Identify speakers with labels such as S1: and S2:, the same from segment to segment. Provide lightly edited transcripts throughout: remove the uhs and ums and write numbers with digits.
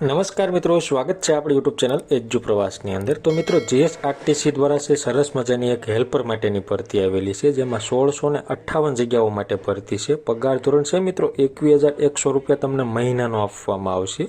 S1: નમસ્કાર મિત્રો, સ્વાગત છે આપણી યુટ્યુબ ચેનલ એજ્યુ પ્રવાસની અંદર। તો મિત્રો, જીએસઆરટીસી દ્વારા છે સરસ મજાની એક હેલ્પર માટેની ભરતી આવેલી છે, જેમાં 1658 જગ્યાઓ માટે ભરતી છે। પગાર ધોરણ છે મિત્રો 21,100 રૂપિયા તમને મહિનાનો આપવામાં આવશે।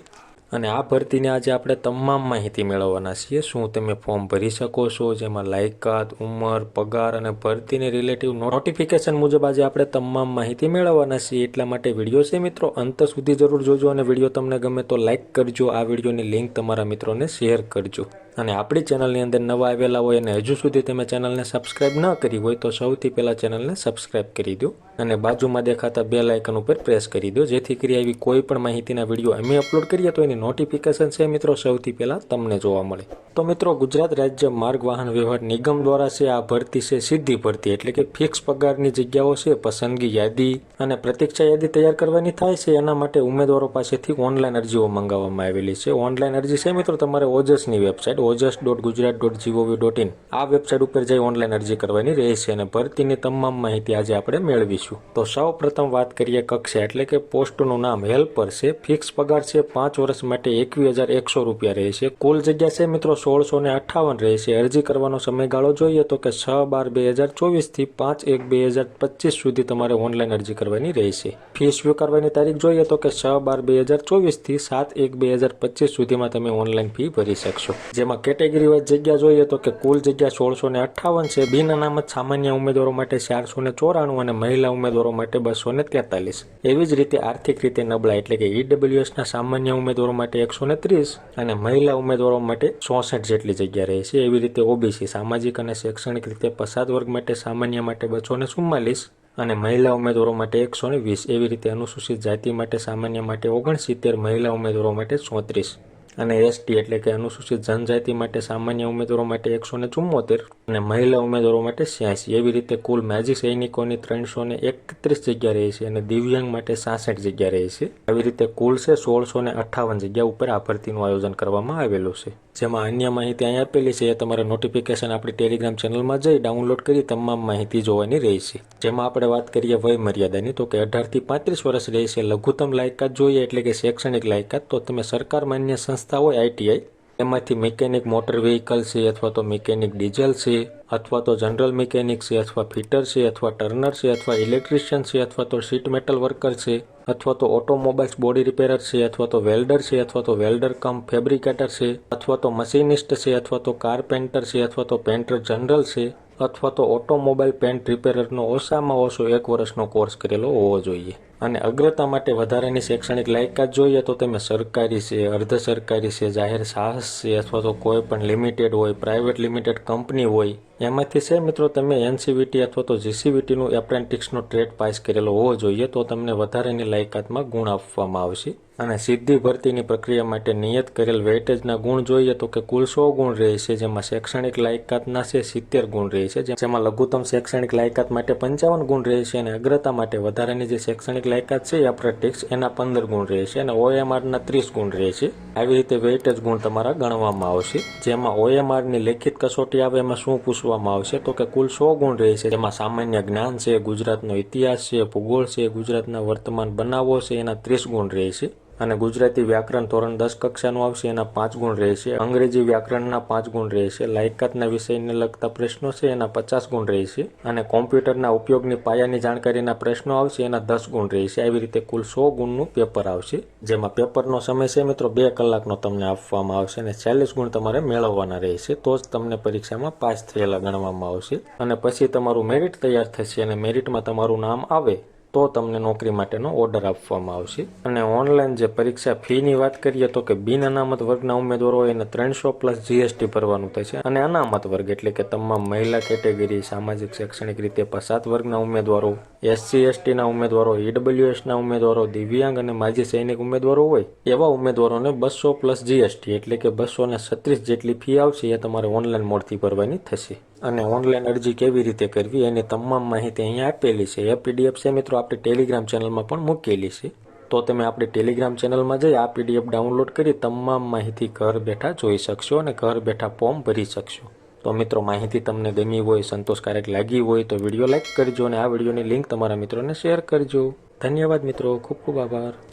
S1: અને આ ભરતીની આજે આપણે તમામ માહિતી મેળવવાના છીએ। શું તમે ફોર્મ ભરી શકો છો, જેમાં લાયકાત, ઉંમર, પગાર અને ભરતીની રિલેટિવ નોટિફિકેશન મુજબ આજે આપણે તમામ માહિતી મેળવવાના છીએ। એટલા માટે વિડીયો છે મિત્રો અંત સુધી જરૂર જોજો, અને વિડીયો તમને ગમે તો લાઇક કરજો, આ વિડીયોની લિંક તમારા મિત્રોને શેર કરજો। અને આપણી ચેનલની અંદર નવા આવેલા હોય અને હજુ સુધી તમે ચેનલને સબસ્ક્રાઇબ ન કરી હોય તો સૌથી પહેલાં ચેનલને સબસ્ક્રાઇબ કરી દો અને બાજુમાં દેખાતા બેલ આઇકન ઉપર પ્રેસ કરી દો, જેથી કરી આવી કોઈ પણ માહિતીના વિડીયો અમે અપલોડ કરીએ તો એની નોટિફિકેશન છે મિત્રો સૌથી પહેલાં તમને જોવા મળે। તો મિત્રો, ગુજરાત રાજ્ય માર્ગ વાહન વ્યવહાર નિગમ દ્વારા છે આ ભરતી છે સીધી ભરતી, એટલે કે ફિક્સ પગારની જગ્યાઓ છે। પસંદગી યાદી અને પ્રતીક્ષા યાદી તૈયાર કરવાની થાય છે, એના માટે ઉમેદવારો પાસેથી ઓનલાઈન અરજીઓ મંગાવવામાં આવેલી છે। ઓનલાઈન અરજી છે મિત્રો તમારે ઓજસની વેબસાઇટ ojas.gujarat.gov.in આ વેબસાઇટ ઉપર જઈ ઓનલાઈન અરજી કરવાની રહેશે અને ભરતીની તમામ માહિતી આજે આપણે મેળવીશું। તો સૌ પ્રથમ વાત કરીએ કક્ષા, એટલે કે પોસ્ટનું નામ હેલ્પર છે। ફિક્સ પગાર છે 5 વર્ષ માટે 21,100 રૂપિયા રહેશે। કુલ જગ્યા છે મિત્રો 1658 રહેશે। અરજી કરવાનો સમયગાળો જોઈએ તો કે 6/12/2024 થી 5/1/2025 સુધી તમારે ઓનલાઈન અરજી કરવાની રહેશે। ફી સ્વીકારવાની તારીખ જોઈએ તો કે 6/12/2024 થી 7/1/2025 સુધીમાં તમે ઓનલાઈન ફી ભરી શકશો। જેમાં કેટેગરી વાઇઝ જગ્યા જોઈએ તો કે કુલ જગ્યા 1658 છે। બિન અનામત સામાન્ય ઉમેદવારો માટે 494 અને મહિલા ઉમેદવારો માટે 243। એવી જ રીતે આર્થિક રીતે નબળા એટલે કે ઈડબ્લ્યુએસના સામાન્ય ઉમેદવારો માટે 130 અને મહિલા ઉમેદવારો માટે 64 જેટલી જગ્યા રહેશે। એવી રીતે ઓબીસી સામાજિક અને શૈક્ષણિક રીતે પછાત વર્ગ માટે સામાન્ય માટે 244 અને મહિલા ઉમેદવારો માટે 120। એવી રીતે અનુસૂચિત જાતિ માટે સામાન્ય માટે 69, મહિલા ઉમેદવારો માટે 34 અને એસટી એટલે કે અનુસૂચિત જનજાતિ માટે સામાન્ય ઉમેદવારો માટે 174 અને મહિલા ઉમેદવારો માટે 86। એવી રીતે કુલ માજી સૈનિકોની 331 જગ્યા રહેશે અને દિવ્યાંગ માટે 66 જગ્યા રહેશે। આવી રીતે કુલ છે 1658 જગ્યા ઉપર આ ભરતીનું આયોજન કરવામાં આવેલું છે। જેમાં અન્ય માહિતી અહીં આપેલી છે, એ તમારે નોટિફિકેશન આપણી ટેલિગ્રામ ચેનલમાં જઈ ડાઉનલોડ કરી તમામ માહિતી જોવાની રહેશે। જેમાં આપણે વાત કરીએ વય મર્યાદાની તો કે 18 થી 35 વર્ષ રહેશે। લઘુત્તમ લાયકાત જોઈએ એટલે કે શૈક્ષણિક લાયકાત તો તમે સરકાર માન્ય સંસ્થા હોય આઈટીઆઈ એમાંથી મિકેનિક મોટર વ્હીકલ છે, અથવા તો મિકેનિક ડીઝલ છે, અથવા તો જનરલ મિકેનિક છે, અથવા ફિટર છે, અથવા ટર્નર છે, અથવા ઇલેક્ટ્રિશિયન છે, અથવા તો શીટ મેટલ વર્કર છે, અથવા તો ઓટોમોબાઈલ્સ બોડી રિપેરર છે, અથવા તો વેલ્ડર છે, અથવા તો વેલ્ડર કમ ફેબ્રિકેટર છે, અથવા તો મશીનિસ્ટ છે, અથવા તો કારપેન્ટર છે, અથવા તો પેન્ટર જનરલ છે, અથવા તો ઓટોમોબાઈલ પેન્ટ રિપેરરનો ઓછામાં ઓછો 1 વર્ષનો કોર્સ કરેલો હોવો જોઈએ। અને અગ્રતા માટે વધારાની શૈક્ષણિક લાયકાત જોઈએ તો તમે સરકારી છે, અર્ધ સરકારી છે, જાહેર સાહસ છે, અથવા તો કોઈ પણ લિમિટેડ હોય, પ્રાઇવેટ લિમિટેડ કંપની હોય એમાંથી છે મિત્રો તમે એનસીવીટી અથવા તો જીસીવીટીનું એપ્રેન્ટિસનો ટ્રેડ પાસ કરેલો હોવો જોઈએ, તો તમને વધારાની લાયકાતમાં ગુણ આપવામાં આવશે। અને સીધી ભરતીની પ્રક્રિયા માટે નિયત કરેલ વેઇટેજના ગુણ જોઈએ તો કે કુલ 100 ગુણ રહેશે, જેમાં શૈક્ષણિક લાયકાતના છે 70 ગુણ રહેશે, જેમાં લઘુત્તમ શૈક્ષણિક લાયકાત માટે 55 ગુણ રહેશે અને અગ્રતા માટે વધારાની જે શૈક્ષણિક લાયકાત છે એપ્રેન્ટિસ એના 15 ગુણ રહેશે અને ઓએમઆરના 30 ગુણ રહેશે। આવી રીતે વેઇટેજ ગુણ તમારા ગણવામાં આવશે। જેમાં ઓએમઆરની લેખિત કસોટી આવે એમાં શું પૂછવામાં આવશે તો કે કુલ 100 ગુણ રહેશે, જેમાં સામાન્ય જ્ઞાન છે, ગુજરાતનો ઇતિહાસ છે, ભૂગોળ છે, ગુજરાતના વર્તમાન બનાવો છે એના 30 ગુણ રહેશે અને ગુજરાતી વ્યાકરણ ધોરણ 10 કક્ષાનું આવશે એના 5 ગુણ રહેશે। અંગ્રેજી વ્યાકરણના 5 ગુણ રહેશે। લાયકાતના વિષયને લગતા પ્રશ્નો છે એના 50 ગુણ રહેશે અને કોમ્પ્યુટરના ઉપયોગની પાયાની જાણકારીના પ્રશ્નો આવશે એના 10 ગુણ રહેશે। આવી રીતે કુલ 100 ગુણનું પેપર આવશે, જેમાં પેપરનો સમય છે મિત્રો 2 કલાકનો તમને આપવામાં આવશે અને 40 ગુણ તમારે મેળવવાના રહેશે, તો જ તમને પરીક્ષામાં પાસ થયેલા ગણવામાં આવશે। અને પછી તમારું મેરિટ તૈયાર થશે અને મેરિટમાં તમારું નામ આવે તો તમને નોકરી માટેનો ઓર્ડર આપવામાં આવશે। અને ઓનલાઈન જે પરીક્ષા ફીની વાત કરીએ તો કે બિન અનામત વર્ગના ઉમેદવારો એને 300 પ્લસ જીએસટી ભરવાનું થશે અને અનામત વર્ગ એટલે કે તમામ મહિલા કેટેગરી, સામાજિક શૈક્ષણિક રીતે પછાત વર્ગના ઉમેદવારો, એસસી એસટીના ઉમેદવારો, ઈડબ્લ્યુએસના ઉમેદવારો, દિવ્યાંગ અને માજી સૈનિક ઉમેદવારો હોય એવા ઉમેદવારોને 200 પ્લસ જીએસટી એટલે કે 236 જેટલી ફી આવશે એ તમારે ઓનલાઈન મોડથી ભરવાની થશે। અને ઓનલાઈન અરજી કેવી રીતે કરવી એની તમામ માહિતી અહીંયા આપેલી છે। એ પીડીએફ છે મિત્રો આપણી ટેલિગ્રામ ચેનલમાં પણ મૂકેલી છે, તો તમે આપણી ટેલિગ્રામ ચેનલમાં જઈ આ પીડીએફ ડાઉનલોડ કરી તમામ માહિતી ઘર બેઠા જોઈ શકશો અને ઘર બેઠા ફોર્મ ભરી શકશો। તો મિત્રો, માહિતી તમને ગમી હોય, સંતોષકારક લાગી હોય તો વિડીયો લાઇક કરજો અને આ વિડીયોની લિંક તમારા મિત્રોને શેર કરજો। ધન્યવાદ મિત્રો, ખૂબ ખૂબ આભાર।